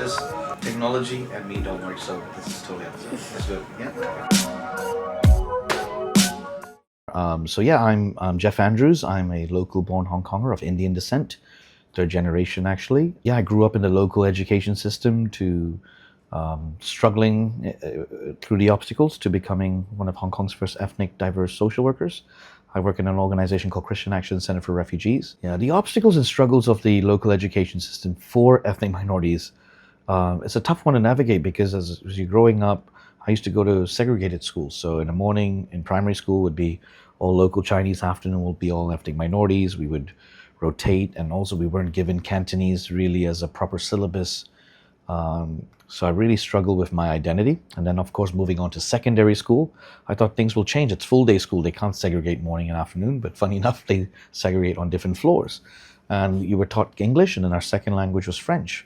just technology and me don't work, so this is totally understandable. That's good. Yeah. So yeah, I'm Jeff Andrews. I'm a local-born Hong Konger of Indian descent, third generation actually. Yeah, I grew up in the local education system to struggling through the obstacles to becoming one of Hong Kong's first ethnic diverse social workers. I work in an organization called Christian Action Center for Refugees. Yeah, the obstacles and struggles of the local education system for ethnic minorities, it's a tough one to navigate because as you're growing up, I used to go to segregated schools. So in the morning in primary school would be all local Chinese, afternoon would be all ethnic minorities. We would rotate, and also we weren't given Cantonese really as a proper syllabus. So I really struggled with my identity. And then, of course, moving on to secondary school, I thought things will change. It's full day school. They can't segregate morning and afternoon, but funny enough, they segregate on different floors. And you were taught English, and then our second language was French,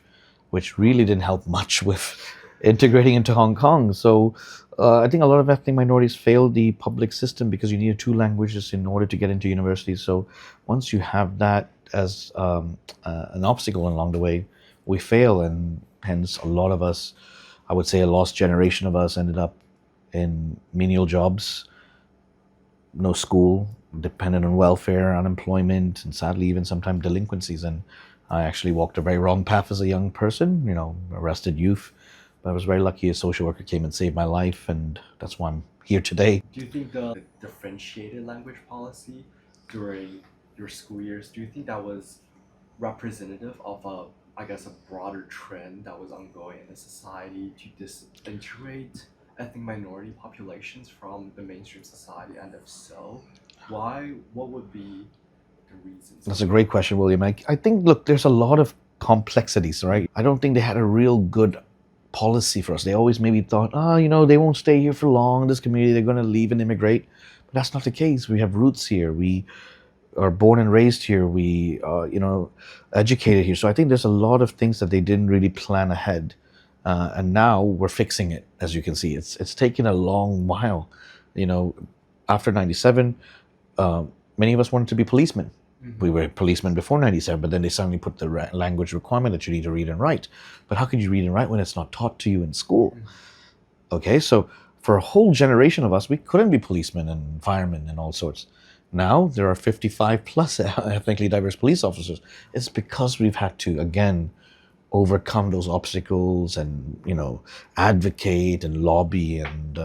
which really didn't help much with integrating into Hong Kong. So I think a lot of ethnic minorities failed the public system because you needed two languages in order to get into university. So once you have that as an obstacle along the way, we fail, and hence a lot of us, I would say a lost generation of us, ended up in menial jobs, no school, dependent on welfare, unemployment, and sadly even sometimes delinquencies. And I actually walked a very wrong path as a young person, arrested youth. But I was very lucky a social worker came and saved my life, and that's why I'm here today. Do you think the differentiated language policy during your school years, do you think that was representative of a broader trend that was ongoing in the society to disintegrate ethnic minority populations from the mainstream society? And if so, why? What would be the reasons? That's a great question, William. I think, look, there's a lot of complexities, right? I don't think they had a real good policy for us. They always maybe thought, they won't stay here for long, this community, they're going to leave and immigrate. But that's not the case. We have roots here. We are born and raised here. We are, educated here. So I think there's a lot of things that they didn't really plan ahead. And now we're fixing it, as you can see. It's taken a long while. After 97, many of us wanted to be policemen. We were policemen before 97, but then they suddenly put the language requirement that you need to read and write. But how could you read and write when it's not taught to you in school? Okay, so for a whole generation of us, we couldn't be policemen and firemen and all sorts. Now there are 55 plus ethnically diverse police officers. It's because we've had to, again, overcome those obstacles and, advocate and lobby. And,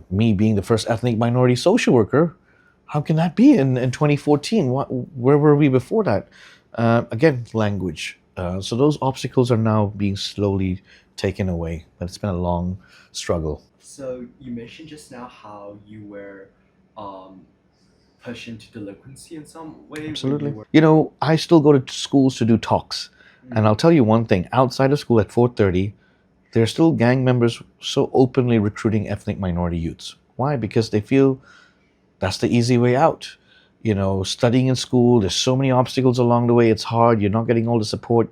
me being the first ethnic minority social worker, how can that be in 2014? Where were we before that? Again, language. So those obstacles are now being slowly taken away, but it's been a long struggle. So you mentioned just now how you were pushed into delinquency in some way. Absolutely. I still go to schools to do talks. And I'll tell you one thing, outside of school at 4:30, there are still gang members so openly recruiting ethnic minority youths. Why? Because they feel that's the easy way out. Studying in school, there's so many obstacles along the way. It's hard. You're not getting all the support.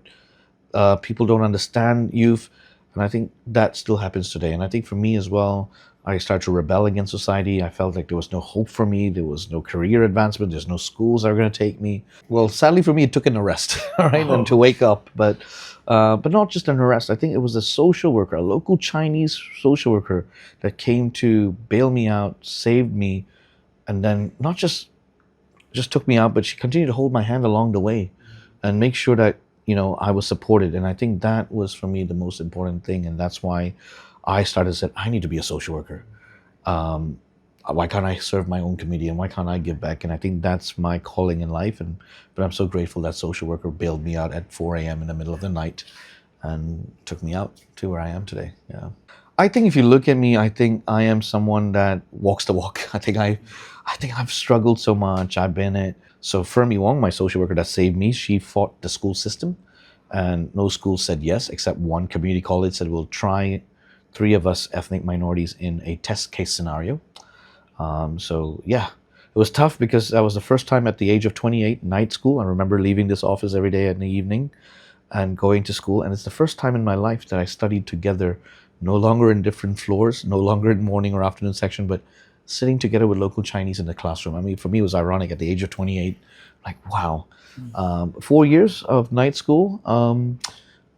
People don't understand youth. And I think that still happens today. And I think for me as well, I started to rebel against society. I felt like there was no hope for me. There was no career advancement. There's no schools that are going to take me. Well, sadly for me, it took an arrest, all right, and to wake up. But not just an arrest. I think it was a social worker, a local Chinese social worker that came to bail me out, saved me, and then not just took me out, but she continued to hold my hand along the way and make sure that, I was supported. And I think that was, for me, the most important thing. And that's why I started to say, I need to be a social worker. Why can't I serve my own community, and why can't I give back? And I think that's my calling in life. But I'm so grateful that social worker bailed me out at 4 a.m. in the middle of the night and took me out to where I am today. Yeah. I think if you look at me, I think I am someone that walks the walk. I think I've struggled so much. I've been it. So Fermi Wong, my social worker that saved me, she fought the school system, and no school said yes, except one community college said we'll try 3 of us ethnic minorities in a test case scenario. So yeah, it was tough because that was the first time at the age of 28, night school. I remember leaving this office every day in the evening and going to school. And it's the first time in my life that I studied together, no longer in different floors, no longer in morning or afternoon section, but sitting together with local Chinese in the classroom. I mean, for me, it was ironic at the age of 28, like, wow. 4 years of night school.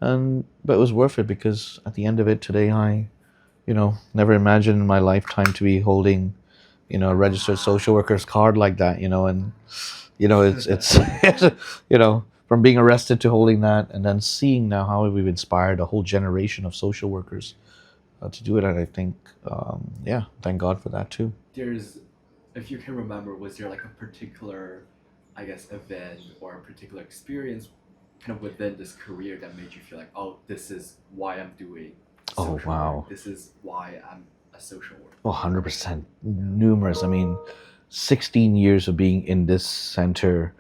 and but it was worth it because at the end of it today, I, never imagined in my lifetime to be holding, a registered social worker's card like that, and it's from being arrested to holding that, and then seeing now how we've inspired a whole generation of social workers to do it, and I think, yeah, thank God for that too. There's, if you can remember, was there like a particular, I guess, event or a particular experience kind of within this career that made you feel like, oh, this is why I'm doing Oh social wow. work. This is why I'm a social worker. Oh, 100%. Numerous. I mean, 16 years of being in this center,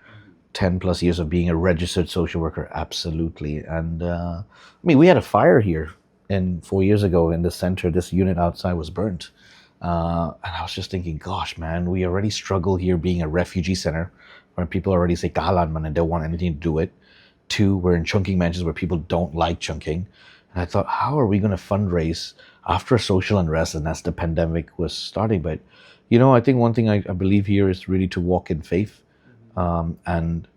10 plus years of being a registered social worker, absolutely. And I mean, we had a fire here, and 4 years ago in the center, this unit outside was burnt. And I was just thinking, gosh, man, we already struggle here being a refugee center where people already say kalan man and don't want anything to do with. Two, we're in Chungking Mansions where people don't like chunking. And I thought, how are we going to fundraise after social unrest? And as the pandemic was starting. But, I think one thing I believe here is really to walk in faith. And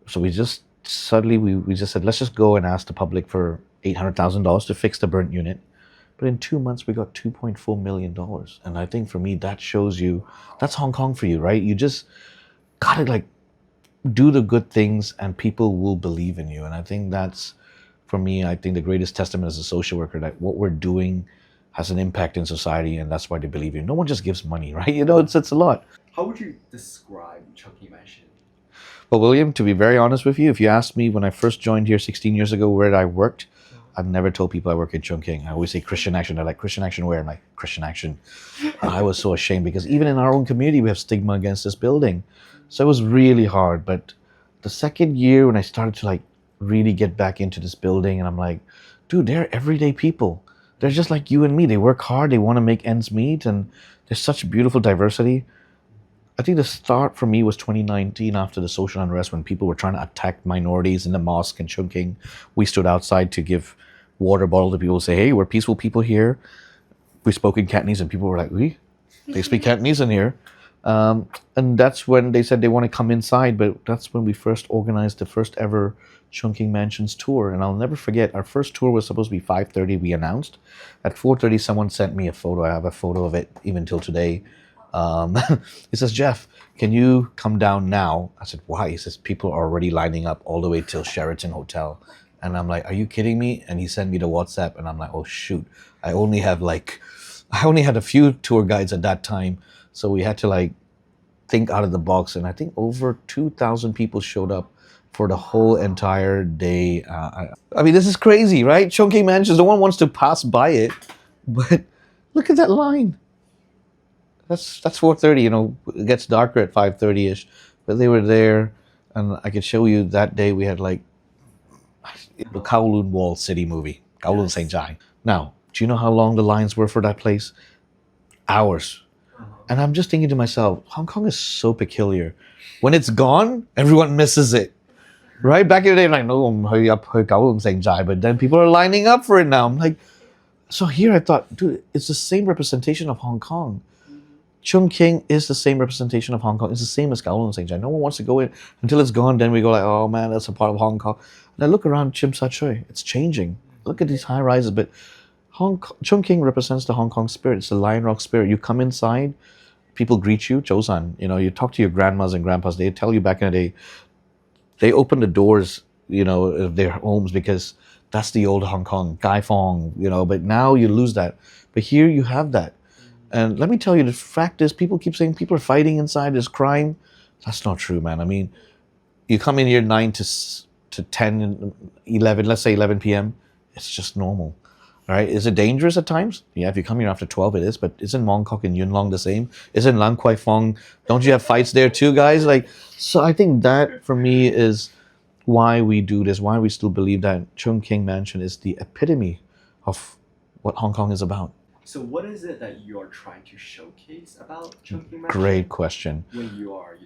so we just suddenly, we just said, let's just go and ask the public for $800,000 to fix the burnt unit. But in 2 months, we got $2.4 million. And I think for me, that shows you, that's Hong Kong for you, right? You just gotta do the good things and people will believe in you. And I think that's, for me, I think the greatest testament as a social worker that what we're doing has an impact in society, and that's why they believe you. No one just gives money, right? It's a lot. How would you describe Chungking Mansion? Well, William, to be very honest with you, if you asked me when I first joined here 16 years ago where I worked, I've never told people I work in Chungking. I always say Christian Action. They're like, Christian Action where? I'm like, Christian Action. I was so ashamed because even in our own community, we have stigma against this building. So it was really hard. But the second year when I started to really get back into this building, and I'm like, dude, they're everyday people. They're just like you and me. They work hard. They want to make ends meet. And there's such beautiful diversity. I think the start for me was 2019 after the social unrest when people were trying to attack minorities in the mosque in Chungking. We stood outside to give water bottle to people, say, hey, we're peaceful people here. We spoke in Cantonese and people were like, we? They speak Cantonese in here. And that's when they said they want to come inside, but that's when we first organized the first ever Chungking Mansions tour. And I'll never forget, our first tour was supposed to be 5:30, we announced. At 4:30, someone sent me a photo. I have a photo of it even till today. He says, Jeff, can you come down now? I said, why? He says, people are already lining up all the way till Sheraton Hotel. And I'm like, are you kidding me? And he sent me the WhatsApp and I'm like, oh shoot, I only had a few tour guides at that time. So we had to think out of the box. And I think over 2,000 people showed up for the whole entire day. I mean, this is crazy, right? Chungking Mansions, no one wants to pass by it, but look at that line. That's 4:30. It gets darker at 5:30ish, but they were there, and I could show you that day we had the Kowloon Wall City movie, Kowloon St. Jai. Now, do you know how long the lines were for that place? Hours. And I'm just thinking to myself, Hong Kong is so peculiar. When it's gone, everyone misses it. Right? Back in the day, like, no, I'm up Kowloon St. Jai, but then people are lining up for it now. I'm like, so here I thought, dude, it's the same representation of Hong Kong. Chungking is the same representation of Hong Kong. It's the same as Kowloon St. Jai. No one wants to go in until it's gone. Then we go like, oh man, that's a part of Hong Kong. And I look around Chim Sa Choi. It's changing. Look at these high rises. But Chungking represents the Hong Kong spirit. It's the Lion Rock spirit. You come inside, people greet you, Chosan. You talk to your grandmas and grandpas. They tell you back in the day, they open the doors, of their homes because that's the old Hong Kong, Gai Fong, but now you lose that. But here you have that. And let me tell you, the fact is, people keep saying people are fighting inside, there's crime. That's not true, man. I mean, you come in here 9 to 10, 11, let's say 11 p.m., it's just normal. All right, is it dangerous at times? Yeah, if you come here after 12, it is. But isn't Mong Kok and Yuen Long the same? Isn't Lang Kwai Fong? Don't you have fights there too, guys? So I think that for me is why we do this, why we still believe that Chungking Mansion is the epitome of what Hong Kong is about. So what is it that you are trying to showcase about Chungking Mansion? Great question. When you are,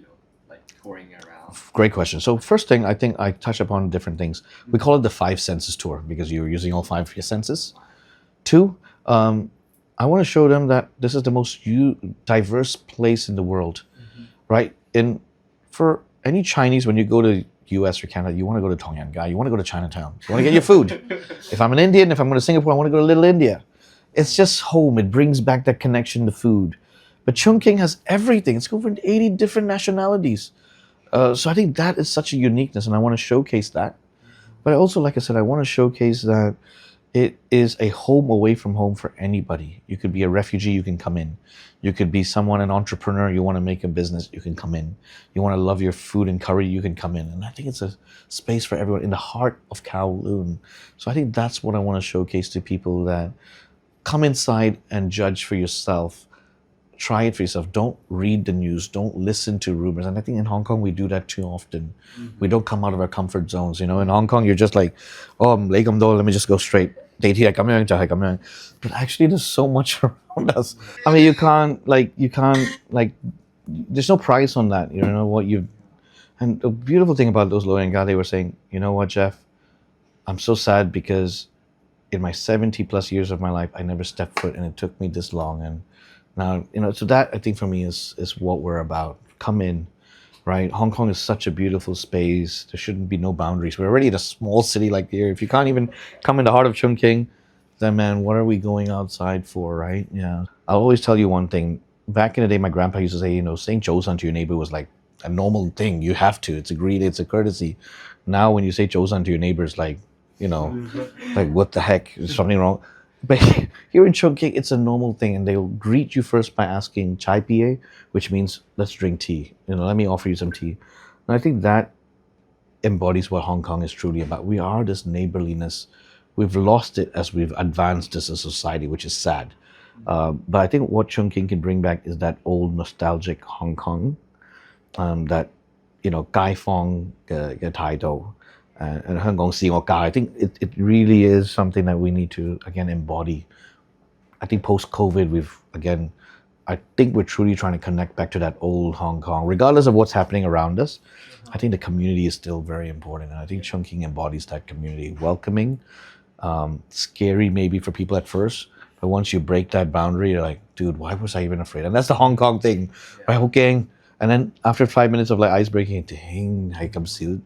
touring around. Great question. So first thing, I think I touch upon different things. We call it the 5 senses tour because you're using all 5 of your senses. 2, I want to show them that this is the most diverse place in the world, right? For any Chinese, when you go to US or Canada, you want to go to Tongyang, you want to go to Chinatown, you want to get your food. If I'm an Indian, if I'm going to Singapore, I want to go to Little India. It's just home. It brings back that connection to food. But Chungking has everything. It's over 80 different nationalities. So I think that is such a uniqueness, and I want to showcase that. But I also, like I said, I want to showcase that it is a home away from home for anybody. You could be a refugee, you can come in. You could be someone, an entrepreneur, you want to make a business, you can come in. You want to love your food and curry, you can come in. And I think it's a space for everyone in the heart of Kowloon. So I think that's what I want to showcase to people, that come inside and judge for yourself. Try it for yourself. Don't read the news. Don't listen to rumors. And I think in Hong Kong, we do that too often. We don't come out of our comfort zones. You know, in Hong Kong, you're just like, oh, let me just go straight. But actually, there's so much around us. I mean, there's no price on that. You know what you. And the beautiful thing about those Loyang, they were saying, you know what, Jeff, I'm so sad because in my 70 plus years of my life, I never stepped foot, and it took me this long. And now, so that I think for me is what we're about. Come in, right? Hong Kong is such a beautiful space. There shouldn't be no boundaries. We're already in a small city like here. If you can't even come in the heart of Chungking, then man, what are we going outside for, right? Yeah. I'll always tell you one thing. Back in the day, my grandpa used to say, saying Zhousan to your neighbor was like a normal thing. You have to. It's a greed. It's a courtesy. Now, when you say Zhousan to your neighbor, it's like, like what the heck? Is something wrong? But here in Chungking, it's a normal thing, and they'll greet you first by asking chai pie, which means let's drink tea. Let me offer you some tea. And I think that embodies what Hong Kong is truly about. We are this neighborliness. We've lost it as we've advanced as a society, which is sad. But I think what Chungking can bring back is that old nostalgic Hong Kong, that Gai Fong ge Tai Do. And Hong Kong Si Wo Ga. I think it really is something that we need to again embody. I think post-COVID, I think we're truly trying to connect back to that old Hong Kong, regardless of what's happening around us. I think the community is still very important, and I think Chungking embodies that community. Welcoming, scary maybe for people at first, but once you break that boundary, you're like, dude, why was I even afraid? And that's the Hong Kong thing, right? Hokkien. And then after 5 minutes of like ice breaking, dang, I come see,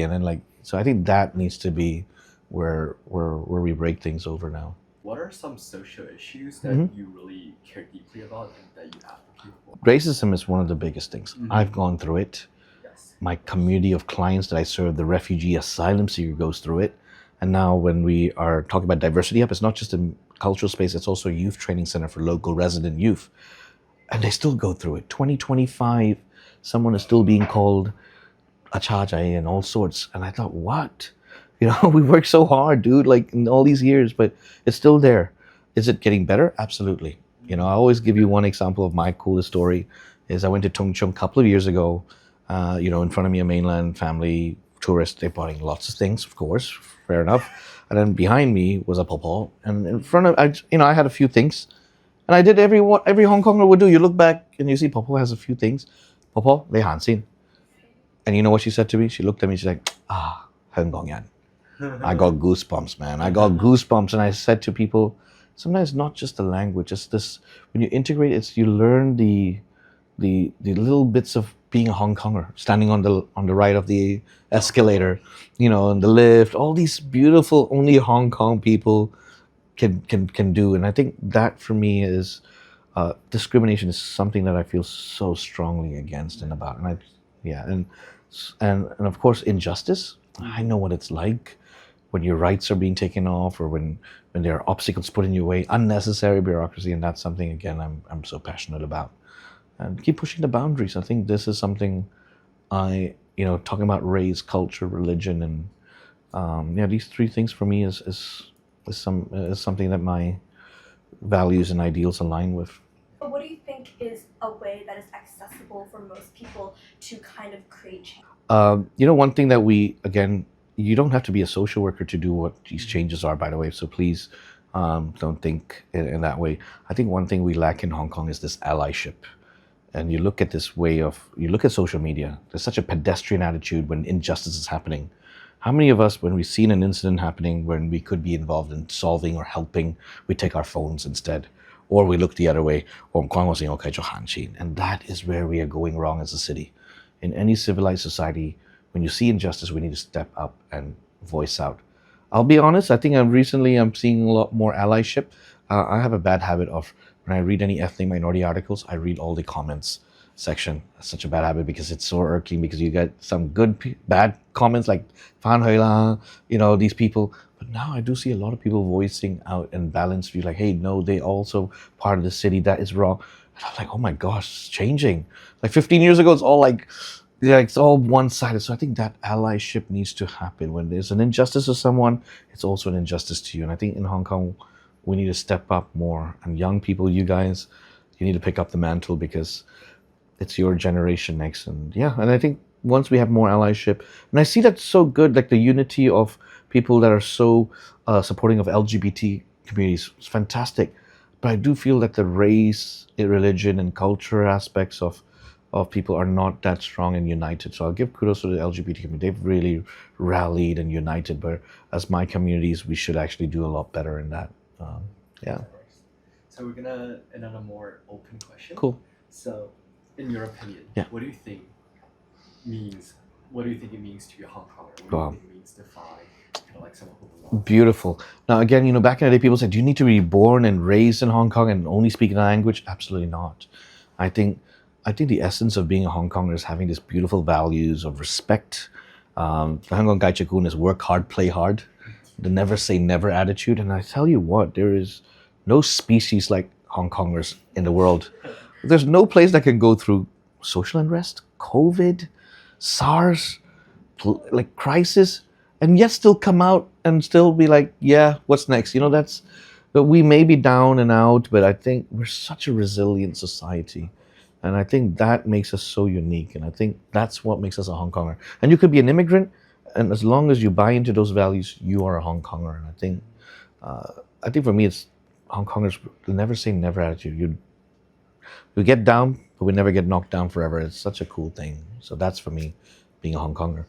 and then so I think that needs to be where we break things over now. What are some social issues that you really care deeply about and that you advocate for? Racism is one of the biggest things. I've gone through it. Yes. My community of clients that I serve, the refugee asylum seeker, goes through it. And now when we are talking about diversity it's not just a cultural space, it's also a youth training center for local resident youth. And they still go through it. 2025, someone is still being called a chajai and all sorts. And I thought, what? We worked so hard, dude, like in all these years, but it's still there. Is it getting better? Absolutely. I always give you one example of my coolest story is I went to Tung Chung a couple of years ago, in front of me, a mainland family, tourists, they're buying lots of things, of course, fair enough. And then behind me was a popo. And in front of, I had a few things. And I did what every Hong Konger would do. You look back and you see Popo has a few things. Popo, lei han xin. And you know what she said to me? She looked at me, she's like, Hong Kong yan. I got goosebumps, man. I got goosebumps. And I said to people, sometimes not just the language, it's this, when you integrate it, you learn the little bits of being a Hong Konger, standing on the right of the escalator, and the lift, all these beautiful, only Hong Kong people can do. And I think that for me is discrimination is something that I feel so strongly against and about. And of course injustice. I know what it's like when your rights are being taken off, or when there are obstacles put in your way, unnecessary bureaucracy, and that's something again I'm so passionate about. And keep pushing the boundaries. I think this is something talking about race, culture, religion, and these three things for me is something that my values and ideals align with. What do you think is a way that is accessible for most people to kind of create change? One thing that you don't have to be a social worker to do what these changes are, by the way, so please don't think in that way. I think one thing we lack in Hong Kong is this allyship. And you look at social media, there's such a pedestrian attitude when injustice is happening. How many of us, when we've seen an incident happening when we could be involved in solving or helping, we take our phones instead? Or we look the other way, and that is where we are going wrong as a city. In any civilized society, when you see injustice, we need to step up and voice out. I'll be honest. I think I'm seeing a lot more allyship. I have a bad habit of when I read any ethnic minority articles, I read all the comments section. That's such a bad habit because it's so irking because you get some bad comments like "Fan hui la," these people. But now I do see a lot of people voicing out and balanced view, like, "Hey, no, they also part of the city. That is wrong." And I'm like, "Oh my gosh, it's changing." Like 15 years ago, it's all like, yeah, it's all one-sided. So I think that allyship needs to happen. When there's an injustice to someone, it's also an injustice to you. And I think in Hong Kong, we need to step up more. And young people, you guys, you need to pick up the mantle because it's your generation next. And yeah, and I think once we have more allyship, and I see that's so good, like the unity of people that are so supporting of LGBT communities, it's fantastic. But I do feel that the race, religion, and culture aspects of people are not that strong and united. So I'll give kudos to the LGBT community. They've really rallied and united. But as my communities, we should actually do a lot better in that. Yeah. Of course. So we're gonna end on a more open question. Cool. So, in your opinion, Yeah. what do you think means? What do you think it means to be a Hong Konger? What Wow. do you think it means to define kind of like someone who belongs? Beautiful. Now, again, back in the day, people said, do you need to be born and raised in Hong Kong and only speak the language? Absolutely not. I think the essence of being a Hong Konger is having these beautiful values of respect. The Hong Kong Gai Chikun is work hard, play hard. The never say never attitude. And I tell you what, there is no species like Hong Kongers in the world. There's no place that can go through social unrest, COVID, SARS, like crisis, and yet still come out and still be like, yeah, what's next? But we may be down and out, but I think we're such a resilient society. And I think that makes us so unique. And I think that's what makes us a Hong Konger. And you could be an immigrant, and as long as you buy into those values, you are a Hong Konger. And I think for me, it's Hong Kongers, the never say never attitude. You get down, but we never get knocked down forever. It's such a cool thing. So that's for me, being a Hong Konger.